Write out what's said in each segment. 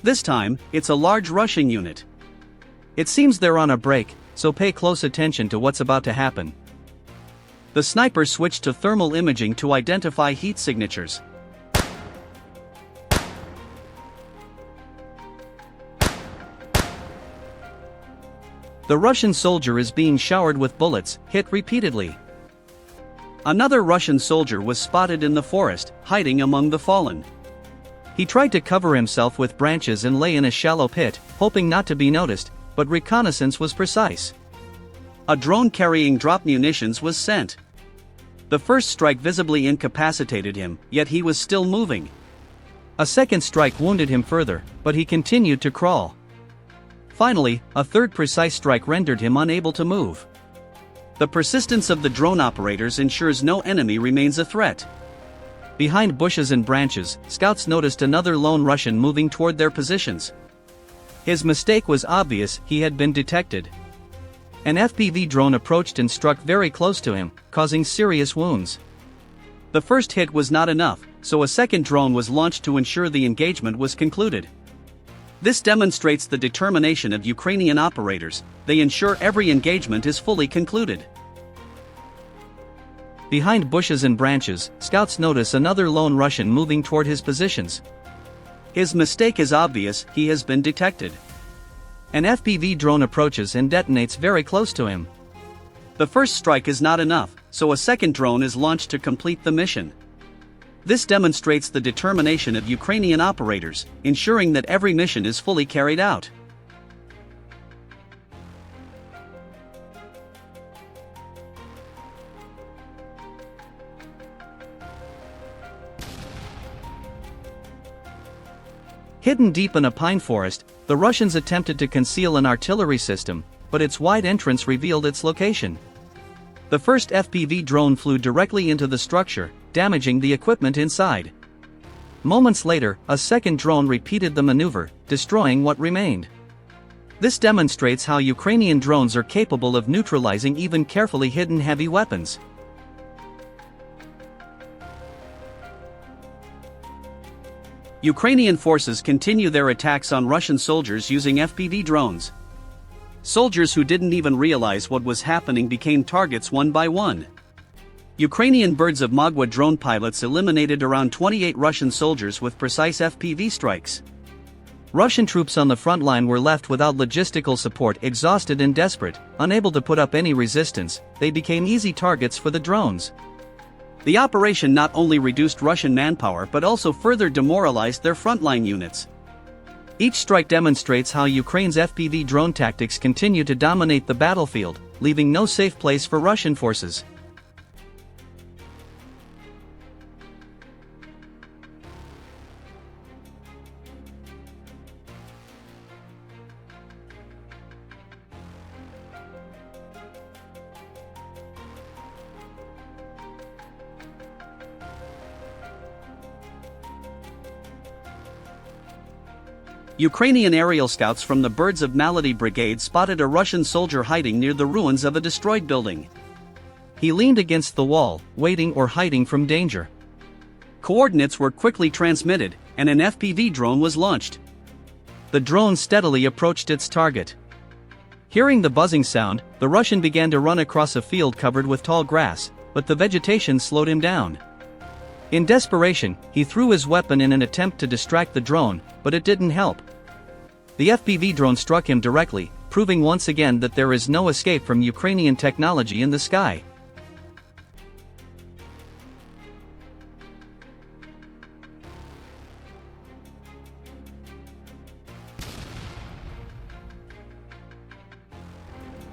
This time, it's a large Russian unit. It seems they're on a break, so pay close attention to what's about to happen. The sniper switched to thermal imaging to identify heat signatures. The Russian soldier is being showered with bullets, hit repeatedly. Another Russian soldier was spotted in the forest, hiding among the fallen. He tried to cover himself with branches and lay in a shallow pit, hoping not to be noticed, but reconnaissance was precise. A drone carrying drop munitions was sent. The first strike visibly incapacitated him, yet he was still moving. A second strike wounded him further, but he continued to crawl. Finally, a third precise strike rendered him unable to move. The persistence of the drone operators ensures no enemy remains a threat. Behind bushes and branches, scouts noticed another lone Russian moving toward their positions. His mistake was obvious, he had been detected. An FPV drone approached and struck very close to him, causing serious wounds. The first hit was not enough, so a second drone was launched to ensure the engagement was concluded. This demonstrates the determination of Ukrainian operators. They ensure every engagement is fully concluded. Behind bushes and branches, scouts notice another lone Russian moving toward his positions. His mistake is obvious, he has been detected. An FPV drone approaches and detonates very close to him. The first strike is not enough, so a second drone is launched to complete the mission. This demonstrates the determination of Ukrainian operators, ensuring that every mission is fully carried out. Hidden deep in a pine forest, the Russians attempted to conceal an artillery system, but its wide entrance revealed its location. The first FPV drone flew directly into the structure, damaging the equipment inside. Moments later, a second drone repeated the maneuver, destroying what remained. This demonstrates how Ukrainian drones are capable of neutralizing even carefully hidden heavy weapons. Ukrainian forces continue their attacks on Russian soldiers using FPV drones. Soldiers who didn't even realize what was happening became targets one by one. Ukrainian Birds of Magwa drone pilots eliminated around 28 Russian soldiers with precise FPV strikes. Russian troops on the front line were left without logistical support, exhausted and desperate, unable to put up any resistance. They became easy targets for the drones. The operation not only reduced Russian manpower but also further demoralized their frontline units. Each strike demonstrates how Ukraine's FPV drone tactics continue to dominate the battlefield, leaving no safe place for Russian forces. Ukrainian aerial scouts from the Birds of Malady Brigade spotted a Russian soldier hiding near the ruins of a destroyed building. He leaned against the wall, waiting or hiding from danger. Coordinates were quickly transmitted, and an FPV drone was launched. The drone steadily approached its target. Hearing the buzzing sound, the Russian began to run across a field covered with tall grass, but the vegetation slowed him down. In desperation, he threw his weapon in an attempt to distract the drone, but it didn't help. The FPV drone struck him directly, proving once again that there is no escape from Ukrainian technology in the sky.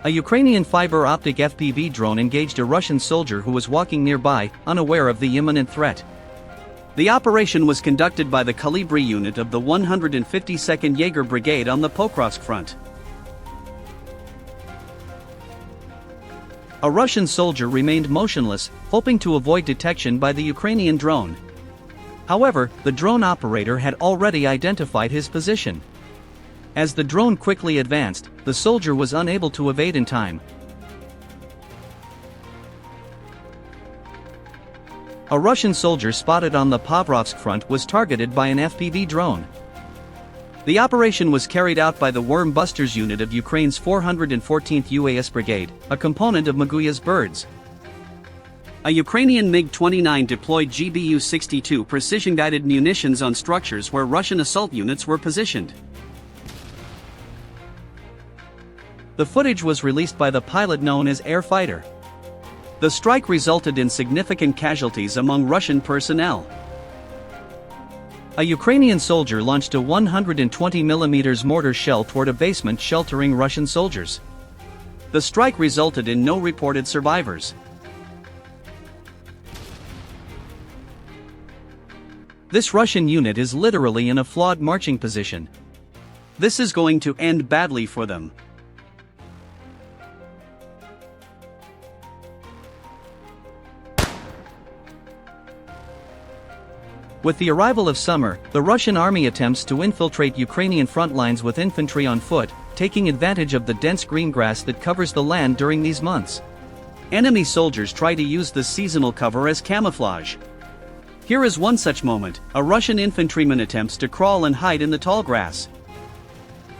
A Ukrainian fiber-optic FPV drone engaged a Russian soldier who was walking nearby, unaware of the imminent threat. The operation was conducted by the Kalibri unit of the 152nd Jaeger Brigade on the Pokrovsk front. A Russian soldier remained motionless, hoping to avoid detection by the Ukrainian drone. However, the drone operator had already identified his position. As the drone quickly advanced, the soldier was unable to evade in time. A Russian soldier spotted on the Pokrovsk front was targeted by an FPV drone. The operation was carried out by the Worm Busters unit of Ukraine's 414th UAS Brigade, a component of Maguia's birds. A Ukrainian MiG-29 deployed GBU-62 precision-guided munitions on structures where Russian assault units were positioned. The footage was released by the pilot known as Air Fighter. The strike resulted in significant casualties among Russian personnel. A Ukrainian soldier launched a 120mm mortar shell toward a basement sheltering Russian soldiers. The strike resulted in no reported survivors. This Russian unit is literally in a flawed marching position. This is going to end badly for them. With the arrival of summer, the Russian army attempts to infiltrate Ukrainian front lines with infantry on foot, taking advantage of the dense green grass that covers the land during these months. Enemy soldiers try to use the seasonal cover as camouflage. Here is one such moment: a Russian infantryman attempts to crawl and hide in the tall grass.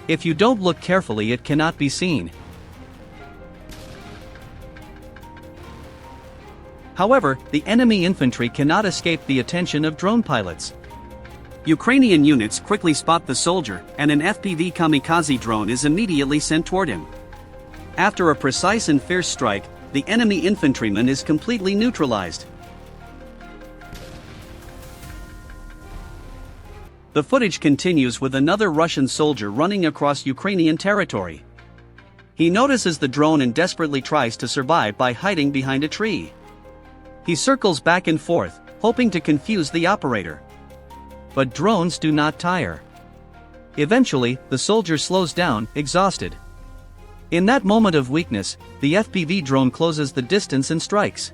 If you don't look carefully, it cannot be seen. However, the enemy infantry cannot escape the attention of drone pilots. Ukrainian units quickly spot the soldier, and an FPV kamikaze drone is immediately sent toward him. After a precise and fierce strike, the enemy infantryman is completely neutralized. The footage continues with another Russian soldier running across Ukrainian territory. He notices the drone and desperately tries to survive by hiding behind a tree. He circles back and forth, hoping to confuse the operator. But drones do not tire. Eventually, the soldier slows down, exhausted. In that moment of weakness, the FPV drone closes the distance and strikes.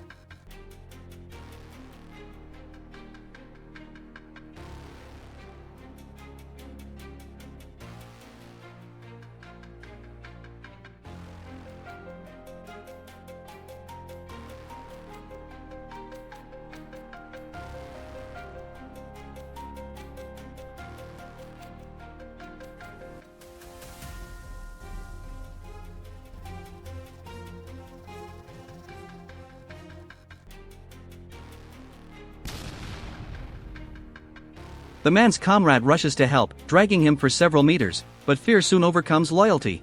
The man's comrade rushes to help, dragging him for several meters, but fear soon overcomes loyalty.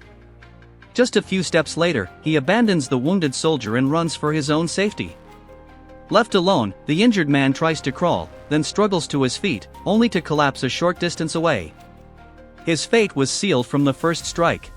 Just a few steps later, he abandons the wounded soldier and runs for his own safety. Left alone, the injured man tries to crawl, then struggles to his feet, only to collapse a short distance away. His fate was sealed from the first strike.